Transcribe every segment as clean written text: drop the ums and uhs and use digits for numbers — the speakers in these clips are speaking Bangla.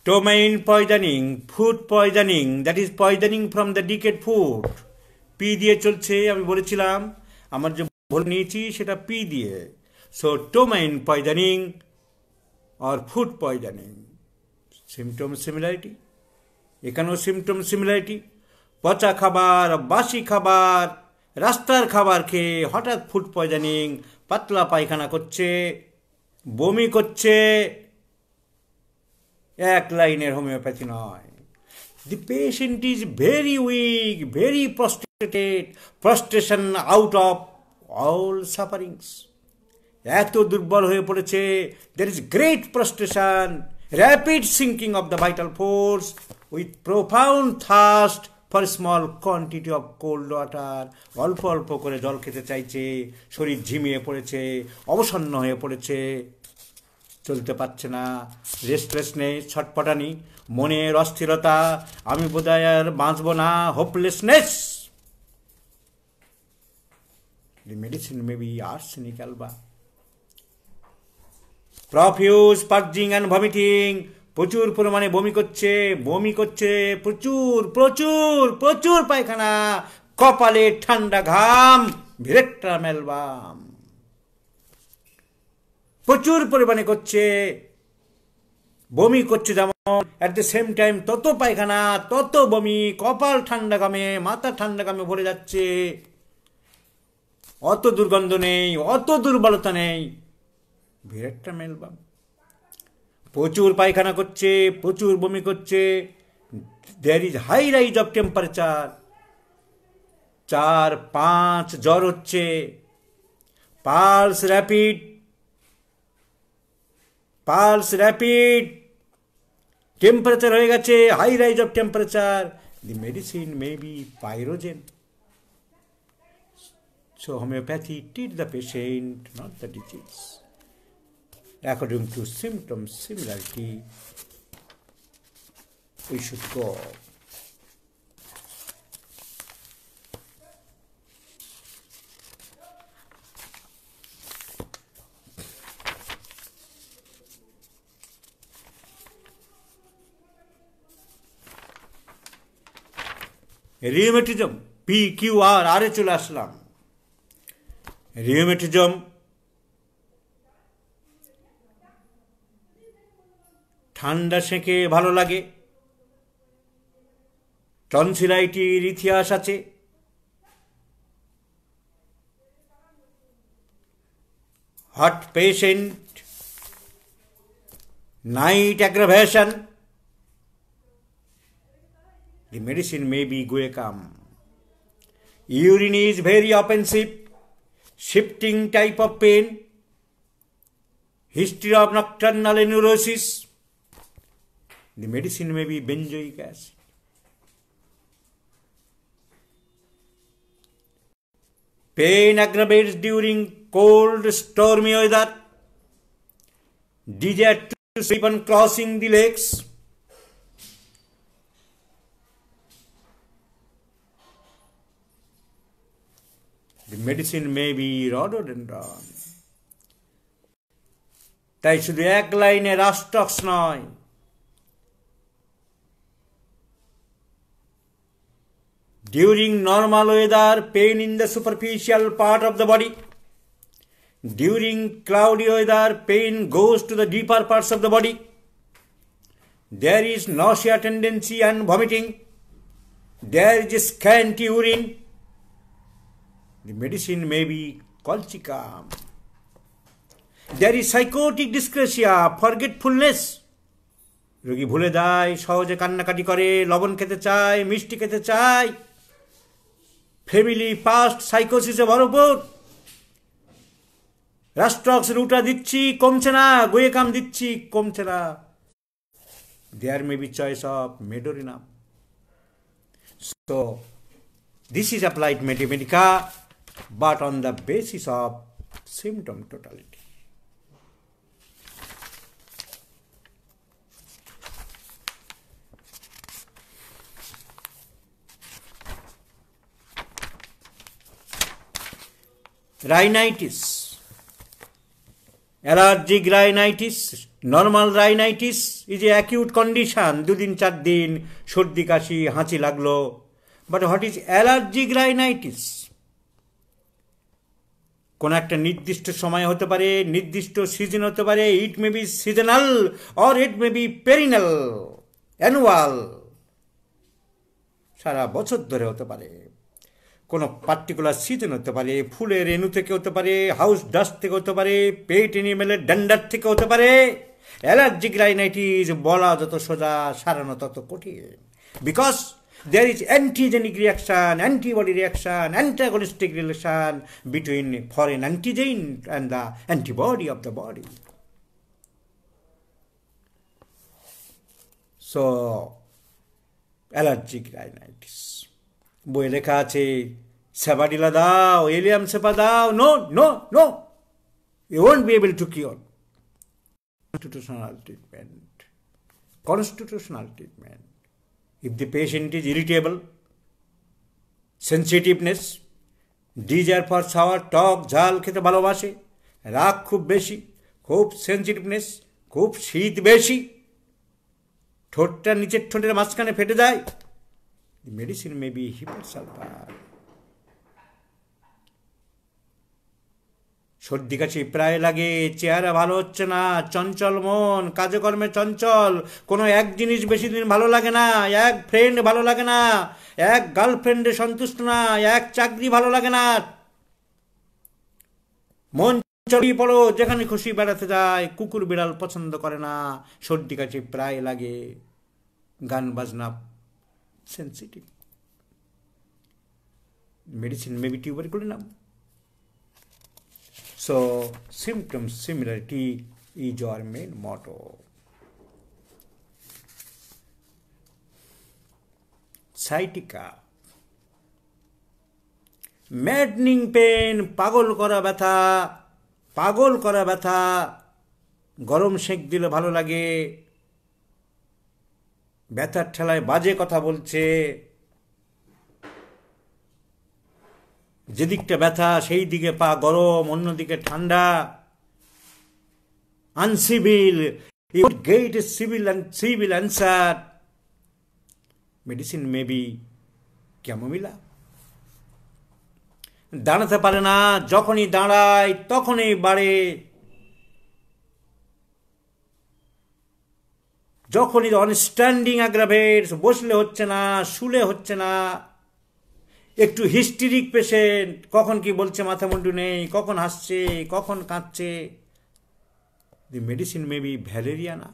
Tomaine poisoning, food poisoning, that is poisoning from the decayed food. P দিয়ে চলছে, আমি বলেছিলাম আমার যে ভুল নিয়েছি সেটা পি দিয়ে। So ptomaine poisoning or food poisoning, symptom similarity, এখানেও সিমটম সিমিলারিটি। পচা খাবার, বাসি খাবার, রাস্তার খাবার খেয়ে হঠাৎ ফুড পয়জনিং, পাতলা পায়খানা করছে, বমি করছে, এক লাইনের হোমিওপ্যাথি নয়। The patient is very weak, very prostrated, prostration out of all sufferings. এত দুর্বল হয়ে পড়েছে, there is great prostration, rapid sinking of the vital force, with profound thirst for small quantity of cold water. অল্প অল্প করে জল খেতে চাইছে, শরীর ঝিমিয়ে পড়েছে, অবসন্ন হয়ে পড়েছে, চলতে পারছে না, রেস্টলেসনেস, ছটপটানি, মনের অস্থিরতা, আমি বোধহয় আর বাঁচব না, hopelessness. The medicine may be arsenic alba. Profuse purging and vomiting, প্রচুর পরিমাণে বমি করছে, বমি করছে, প্রচুর প্রচুর প্রচুর পায়খানা, কপালে ঠান্ডা ঘাম, ভিরেট্রা মেলবাম, প্রচুর পরিমাণে করছে, বমি করছে যেমন, অ্যাট দ্য সেম টাইম তত পায়খানা, তত বমি, কপাল ঠান্ডা গামে, মাথা ঠান্ডা গামে ভরে যাচ্ছে, অত দুর্গন্ধ নেই, অত দুর্বলতা নেই, ভিরেট্রা মেলবাম। প্রচুর পায়খানা করছে, প্রচুর বমি করছে, there is high rise of temperature, 4-5 জ্বর হচ্ছে, pulse rapid, pulse rapid, temperature হয়ে গেছে, high rise of temperature. The medicine may be pyrogen. So homeopathy treat the patient, not the disease. According to symptom similarity, we should go. Rheumatism, PQR, আরে চলে আসলাম। রিউমেটিজম ঠান্ডা সেঁকে ভালো লাগে, টনসিলাইটির ইতিহাস আছে, hot patient, night aggravation. The medicine may be guaiacum. Urine is very offensive, shifting type of pain, history of nocturnal neurosis. The medicine may be benzoic acid. Pain aggravates during cold, stormy weather, desire to sleep on crossing the legs. The medicine may be rhododendron. তাই শুধু এক লাইনে রাস্টক্স নয়, during normal weather, pain in the superficial part of the body. During cloudy weather, pain goes to the deeper parts of the body. There is nausea tendency and vomiting. There is scanty urine. The medicine may be colchicum. There is psychotic dyscrasia, forgetfulness. রোগী ভুলে যায়, সহজে কান্নাকাটি করে, লবণ খেতে চায়, মিষ্টি খেতে চায়, ফ্যামিলি পাস্ট সাইকোসিসে ভরপুর। রাস্টক্স রুটা দিচ্ছি কমছে না, গুয়েকাম দিচ্ছি কমছে না। There may be choice of medorinum. So this is applied mathematica, but on the basis of symptom totality. Rhinitis. Allergic rhinitis, normal rhinitis is a acute condition, 2 দিন 4 দিন সর্দি কাশি হাঁচি লাগলো। But what is allergic rhinitis? কোন একটা নির্দিষ্ট সময় হতে পারে, নির্দিষ্ট সিজন হতে পারে, it may be seasonal or it may be perennial, annual, সারা বছর ধরে হতে পারে। কোনো পার্টিকুলার সিজন হতে পারে, ফুলের রেণু থেকে হতে পারে, হাউস ডাস্ট থেকে হতে পারে, পেট এনিমেলের ডান্ডার থেকে হতে পারে। অ্যালার্জিক রাইনাইটিস বলা যত সোজা, সারানো তত কঠিন। Because there is antigenic reaction, antibody reaction, antagonistic relation between foreign antigen and the antibody of the body. So, allergic rhinitis. বই লেখা আছে সেবাডিলা দাও, এলিয়াম সেপা দাও, no, no, no. You won't be able to cure. Constitutional treatment. Constitutional treatment. If the patient is irritable, sensitiveness, desire for sour, টক ঝাল খেতে ভালোবাসে, রাগ খুব বেশি, খুব সেন্সিটিভনেস, খুব শীত বেশি, ঠোঁটটা নিচের ঠোঁটের মাঝখানে ফেটে যায়, the medicine may be hypersulfar. সর্দি কাশি প্রায় লাগে, চেহারা ভালো হচ্ছে না, চঞ্চল মন, কাজকর্মে চঞ্চল, কোনো এক জিনিস বেশি দিন ভালো লাগে না, এক ফ্রেন্ড ভালো লাগে না, এক গার্লফ্রেন্ডে সন্তুষ্ট না, এক চাকরি ভালো লাগে না, মন চলিয়ে পড়ো, যেখানে খুশি বেড়াতে যায়, কুকুর বিড়াল পছন্দ করে না, সর্দি কাশি প্রায় লাগে, গান বাজনা sensitive, medicine may B tuberculinum. So, symptom similarity is our main motto. Sciatica, maddening pain, পাগল করা ব্যথা, গরম সেঁক দিলে ভালো লাগে, ব্যথার ঠেলায় বাজে কথা বলছে, যেদিকটা ব্যথা সেই দিকে পা গরম, অন্যদিকে ঠান্ডা, আনসিভিল, you would get a civil answer. Medicine may be chamomilla. দাঁড়াতে পারে না, যখনই দাঁড়ায় তখনই বাড়ে, যখনই অনস্ট্যান্ডিং অ্যাগ্রাভেটস, বসলে হচ্ছে না, শুলে হচ্ছে না, একটু হিস্টেরিক পেশেন্ট, কখন কি বলছে মাথা মুন্ডু নেই, কখন হাসছে, কখন কাঁদছে, দি মেডিসিন মে বি ভ্যালেরিয়ানা.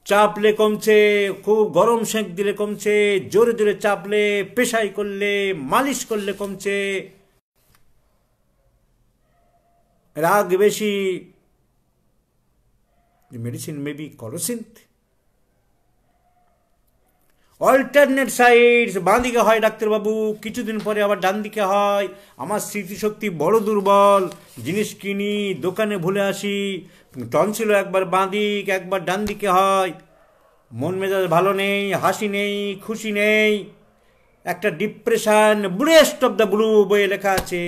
চাপলে কমছে, খুব গরম সেঁক দিলে কমছে, জোরে জোরে চাপলে, পেশাই করলে, মালিশ করলে কমছে, রাগ বেশি, the medicine may be colocynthis. Alternate sides, বাঁ দিকে হয় ডাক্তারবাবু, কিছুদিন পরে আবার ডান দিকে হয়, আমার স্মৃতিশক্তি বড় দুর্বল, জিনিস কিনি, দোকানে ভুলে আসি, টনসিল একবার বাঁ দিক একবার ডান দিকে হয়, মন মেজাজ ভালো নেই, হাসি নেই, খুশি নেই, একটা depression, breast of the blue বইয়ে লেখা আছে,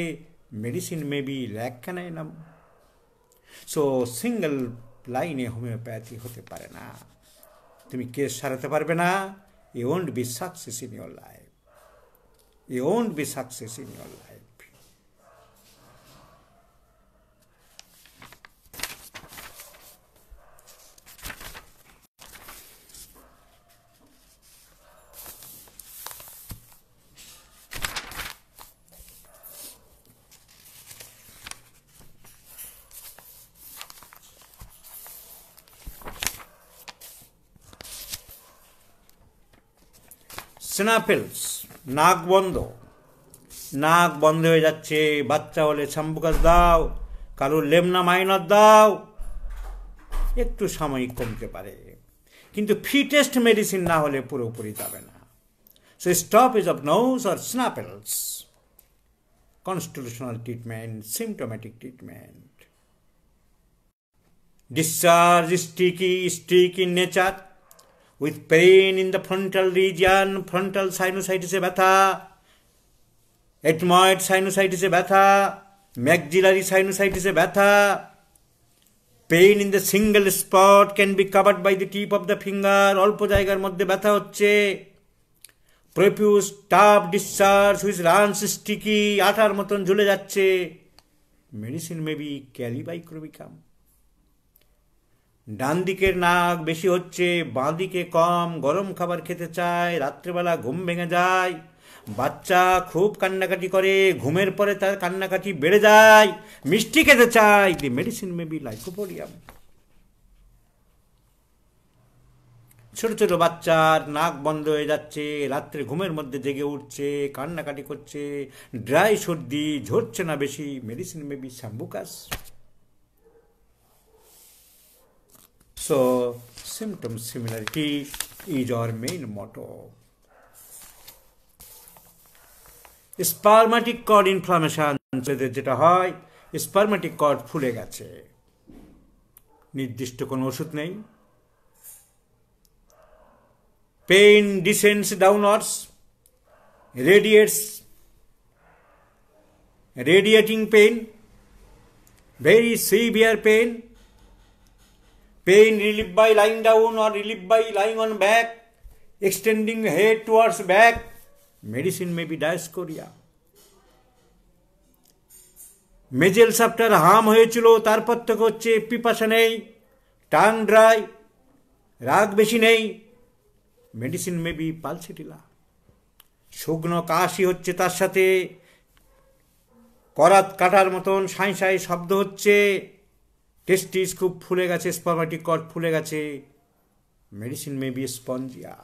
medicine may be lac caninum. So single লাইনে হোমিওপ্যাথি হতে পারে না, তুমি কেস সারাতে পারবে না, you won't be success in your life. You won't be success in your life. স্নাফেলস, নাক বন্ধ হয়ে যাচ্ছে, বাচ্চা হলে শ্যাম্পুকাস দাও, কারোর লেমনা মাইনর দাও, একটু সাময়িক কমতে পারে, কিন্তু ফিটেস্ট মেডিসিন না হলে পুরোপুরি যাবে না. So stoppage of nose or snuffles, constitutional treatment, symptomatic treatment. Discharge sticky in nature, with pain in the frontal region, frontal sinusitis ব্যথা, ethmoid sinusitis ব্যথা, ম্যাক্সিলারি সাইনোসাইটিসে ব্যথা, pain in the single spot can be covered by the tip of the finger, অল্প জায়গার মধ্যে ব্যথা হচ্ছে, profuse tough discharge which runs sticky, আঠার মতন ঝুলে যাচ্ছে, medicine may be kali bichromicum. ডান দিকের নাক বেশি হচ্ছে, বাঁ দিকে কম, গরম খাবার খেতে চায়, রাত্রেবেলা ঘুম ভেঙে যায়, বাচ্চা খুব কান্নাকাটি করে, ঘুমের পরে তার কান্নাকাটি বেড়ে যায়, মিষ্টি খেতে চায়, দি মেডিসিন মে বি লাইকোপোডিয়াম। ছোট ছোট বাচ্চার নাক বন্ধ হয়ে যাচ্ছে, রাত্রে ঘুমের মধ্যে জেগে উঠছে, কান্নাকাটি করছে, ড্রাই সর্দি, ঝরছে না বেশি, medicine may be sambucus. So, symptom similarity is our main motto. Spermatic cord inflammation যেটা হয়, স্পারম্যাটিক কর্ড ফুলে গেছে, নির্দিষ্ট কোনো ওষুধ নেই। Pain descends downwards, radiating pain, very severe pain, pain relieved by lying down or relieved by lying on back, extending head towards back, medicine may be diascoria. Measles after হাম হয়েছিল, তারপর থেকে হচ্ছে পিপাসা নেই, টাং ড্রাই, রাগ বেশি নেই, মেডিসিন মে বি পালসিটিলা। শুকনো কাশি হচ্ছে, তার সাথে করাত কাটার মতন সাঁই সাঁই শব্দ হচ্ছে, টেস্টিস খুব ফুলে গেছে, স্পারম্যাটিক কর্ড ফুলে গেছে, medicine may be spongia.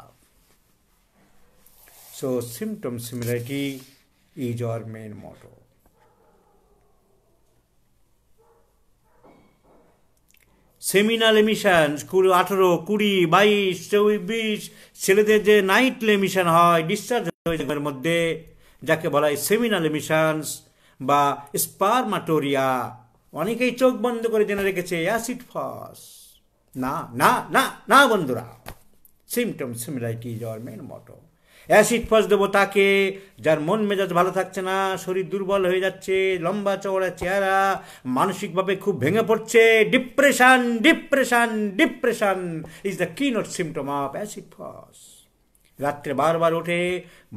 So symptom similarity is our main motto. Seminal emission, 18, 20, 22, 24, ছেলেদের যে নাইটলি এমিশন হয়, ডিসচার্জ হয় মধ্যে, যাকে বলা হয় সেমিনাল এমিশনস বা স্পারমাটোরিয়া। অনেকেই চোখ বন্ধ করে জেনে রেখেছে অ্যাসিড ফস। না না না না বন্ধুরা, symptom similarity is our main motto. Acid phos দেবো তাকে যার মন মেজাজ ভালো থাকছে না, শরীর দুর্বল হয়ে যাচ্ছে, লম্বা চওড়া চেহারা, মানসিকভাবে খুব ভেঙে পড়ছে, depression depression depression is the keynote symptom of acid ফস। রাত্রে বারবার ওঠে,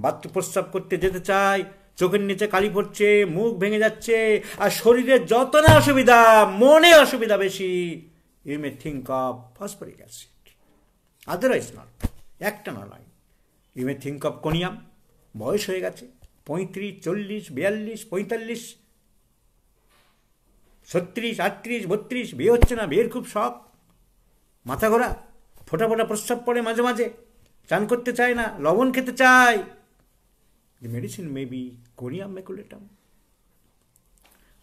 বাথরুম প্রস্রাব করতে যেতে চায়, চোখের নিচে কালি পড়ছে, মুখ ভেঙে যাচ্ছে, আর শরীরের যত না অসুবিধা, মনে অসুবিধা বেশি, you may think of phosphoric acid, otherwise not. একটা নয়, you may think of conium, বয়স হয়ে গেছে, 35, 40, 42, 45, 36, 38, 32, বিয়ে হচ্ছে না, বিয়ের খুব শখ, মাথা ঘোরা, ফোটা ফোটা প্রস্রাব পড়ে মাঝে মাঝে, চান করতে চায় না, লবণ খেতে চায়, the medicine may be conium maculatum.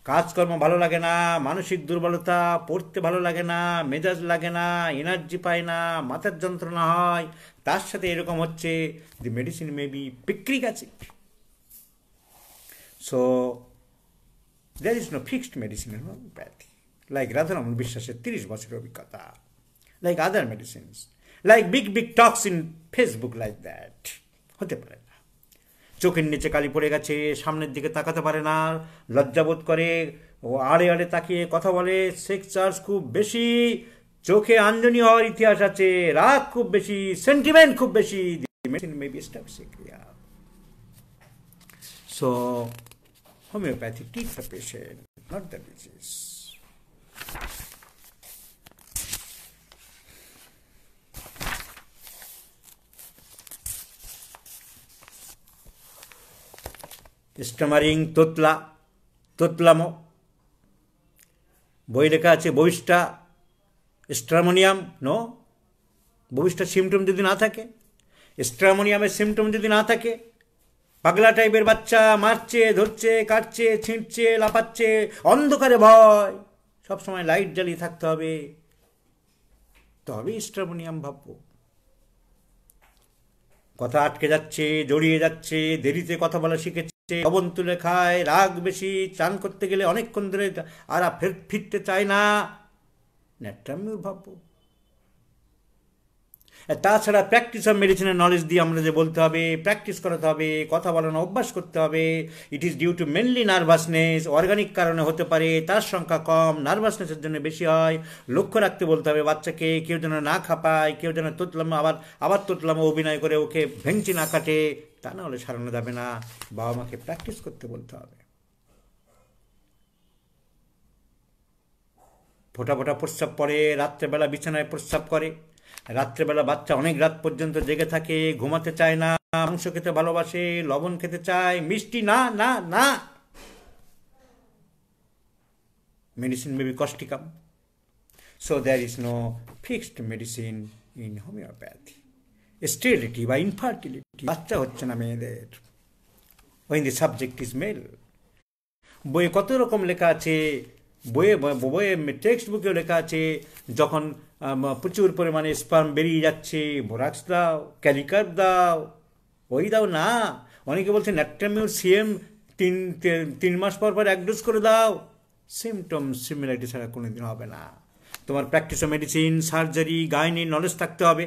কাজকর্ম ভালো লাগে না, মানসিক দুর্বলতা, পড়তে ভালো লাগে না, মেজাজ লাগে না, এনার্জি পায় না, মাথার যন্ত্রণা হয়, তার সাথে এরকম হচ্ছে, the medicine may be picric acid. So there is no fixed medicine in homeopathy, like Radharaman বিশ্বাসের 30 বছরের অভিজ্ঞতা, like other medicines, like big big talks in Facebook, like that হতে পারে না। চোখের নিচে কালি পড়ে গেছে, সামনের দিকে তাকাতে পারে না, লজ্জাবোধ করে, ও আড়ে আড়ে তাকিয়ে কথা বলে, সেক্স চার্জ খুব বেশি, চোখে আঞ্জনি হওয়ার ইতিহাস আছে, রাগ খুব বেশি, সেন্টিমেন্ট খুব বেশি, medicine may be staphysagria. So homeopathy treats the patient, not the disease. Stammering, তোতলামো, বই লেখা আছে বহিষ্টা, স্ট্রামোনিয়াম, নো, বহিষ্টা সিমটম যদি না থাকে, স্ট্রামোনিয়ামের সিমটম যদি না থাকে, পাগলা টাইপের বাচ্চা, মারছে, ধরছে, কাটছে, ছিঁড়ছে, লাফাচ্ছে, অন্ধকারে ভয়, সবসময় লাইট জ্বালিয়ে থাকতে হবে, তবেই স্ট্রামোনিয়াম ভাববো। কথা আটকে যাচ্ছে, জড়িয়ে যাচ্ছে, দেরিতে কথা বলা শিখেছে, লবণ তুলে খায়, রাগ বেশি, চান করতে গেলে অনেকক্ষণ ধরে আর ফিরতে চায় না, ন্যাট্রামিউর ভাববো। তাছাড়া প্র্যাকটিস অফ মেডিসিনের নলেজ দিয়ে আমরা যে বলতে হবে, প্র্যাকটিস করাতে হবে, কথা বলানো অভ্যাস করতে হবে। It is due to mainly nervousness, organic কারণে হতে পারে, তার সংখ্যা কম, নার্ভাসনেসের জন্য বেশি হয়। লক্ষ্য রাখতে বলতে হবে বাচ্চাকে, কেউ যেন না খাপায়, কেউ যেন তোতলাম আবার তোতলাম অভিনয় করে ওকে ভেঙচি না কাটে, তা না হলে সারানো যাবে না। বাবা মাকে প্র্যাকটিস করতে বলতে হবে। ফোটা ফোটা প্রস্রাব পরে, রাত্রেবেলা বিছানায় প্রস্রাব করে, রাত্রেবেলা বাচ্চা অনেক রাত পর্যন্ত জেগে থাকে, ঘুমাতে চায় না, মাংস খেতে ভালোবাসে, লবণ খেতে চায়, মিষ্টি না না না। Medicine may be causticum, so there is no fixed medicine in homeopathy. Sterility বা ইনফার্টিলিটি, বাচ্চা হচ্ছে না মেয়েদের, when the subject is male. বইয়ে কত রকম লেখা আছে, বইয়ে টেক্সট বুকেও লেখা আছে, যখন প্রচুর পরিমাণে স্পার্ম বেরিয়ে যাচ্ছে, বোরাক্স দাও, ক্যালিকার দাও, ওই দাও না। অনেকে বলছে ন্যাট্রামিউর সিএম 3 মাস পর পর 1 ডোজ করে দাও। সিমটম সিমিলারিটি ছাড়া কোনোদিন হবে না। তোমার প্র্যাকটিস অফ মেডিসিন, সার্জারি, গাইনির নলেজ থাকতে হবে।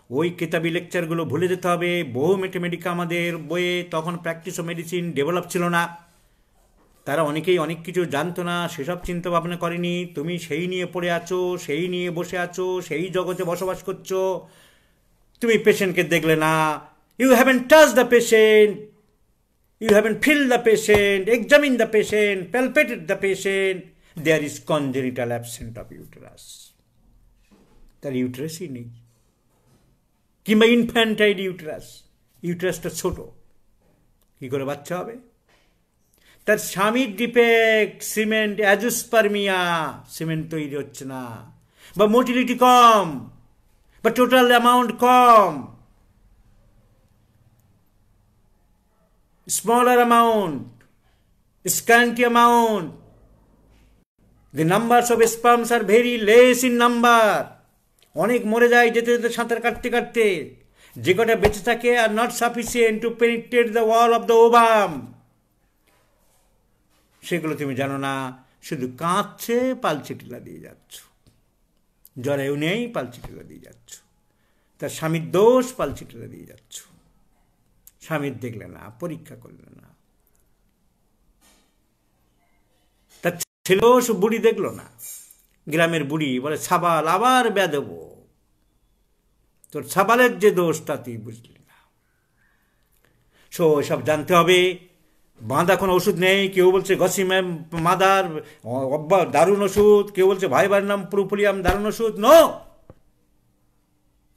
ওই কেতাবি লেকচারগুলো ভুলে যেতে হবে। বহু ম্যাথমেটিকা আমাদের বইয়ে তখন প্র্যাকটিস অফ মেডিসিন ডেভেলপ ছিল না, তারা অনেকেই অনেক কিছু জানতো না, সেসব চিন্তা ভাবনা করেনি। তুমি সেই নিয়ে পড়ে আছো, সেই নিয়ে বসে আছো, সেই জগতে বসবাস করছো। তুমি পেশেন্টকে দেখলে না, you haven't touch the patient, you haven't feel the patient, examine the patient, palpated the patient, there is congenital absent of uterus. তার ইউটেরাসই নেই, কিংবা ইনফ্যান্টাইল ইউটেরাস, ইউটেরাসটা ছোট, কি করে বাচ্চা হবে? তার স্বামীর ডিফেক্ট, সিমেন্ট অ্যাজোস্পার্মিয়া, সিমেন্ট তৈরি হচ্ছে না, বা মোটিলিটি কম, বা total amount com, smaller amount, scanty amount, the numbers of sperms are very less in number. অনেক মরে যায় যেতে যেতে, সাঁতার কাটতে কাটতে। যে কটা বেঁচে থাকে are not sufficient two penetrate the wall of the ovum, সেগুলো তুমি জানো না, শুধু কাঁদছে, পালচে টিলা দিয়ে যাচ্ছ। জরায়ু নেই, পালচে টিলা দিয়ে যাচ্ছ। তার স্বামীর দোষ, পালচে টিলা দিয়ে যাচ্ছ। স্বামীর দেখলে না, পরীক্ষা করলে না, তার ছেলেও বুড়ি দেখলো না। গ্রামের বুড়ি বলে ছাবাল, আবার বেয়া দেবো। তোর ছাবালের যে দোষ তা তুই বুঝলি না। সো এসব জানতে হবে। বাঁধা কোনো ওষুধ নেই। কেউ বলছে গসিম্যাম মাদার দারুণ ওষুধ, কেউ বলছে ভাইবারনাম প্রোপোলিয়াম দারুণ ওষুধ। নো,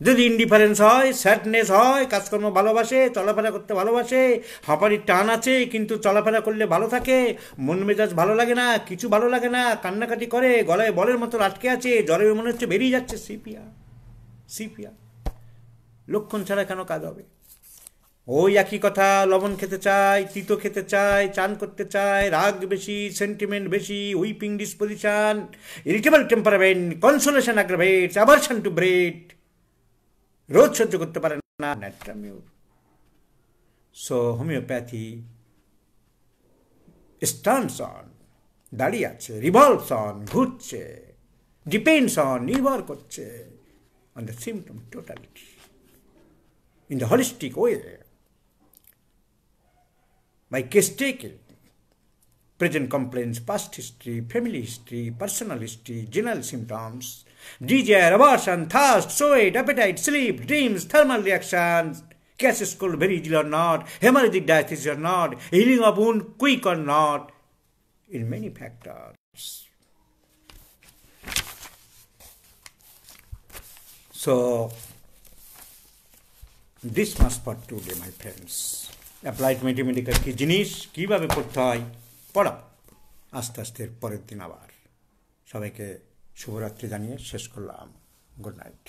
যদি ইনডিফারেন্স হয়, স্যাডনেস হয়, কাজকর্ম ভালোবাসে, চলাফেরা করতে ভালোবাসে, হাঁপানির টান আছে কিন্তু চলাফেরা করলে ভালো থাকে, মন মেজাজ ভালো লাগে না, কিছু ভালো লাগে না, কান্নাকাটি করে, গলায় বলের মতো আটকে আছে, জ্বরে মনে হচ্ছে বেরিয়ে যাচ্ছে, সিপিয়া সিপিয়া, লক্ষণ ছাড়া কেন কাজ হবে? ওই একই কথা, লবণ খেতে চায়, তিতো খেতে চায়, চান করতে চায়, রাগ বেশি, সেন্টিমেন্ট বেশি, weeping disposition, irritable temperament, consolation aggravates, aversion to bread, রোজ সহ্য করতে পারে না natrum mur. So homeopathy stands on, দাঁড়িয়ে আছে, রিভলভস অন, ঘুরছে, ডিপেন্ডস অন, নির্ভর করছে on the symptom totality in the holistic way, by case taking present complaints, past history, family history, personal history, general symptoms, desire, aversion, thirst, sweat, appetite, sleep, dreams, thermal reactions, cases cold very ill or not, hemorrhagic diathesis or not, healing of wound quick or not, in many factors. So this much for today, my friends. Applied mathematical কি জিনিস, কীভাবে পড়তে হয় পড়া, আস্তে আস্তে পরের দিন আবার। সবাইকে শুভরাত্রি জানিয়ে শেষ করলাম। Good night.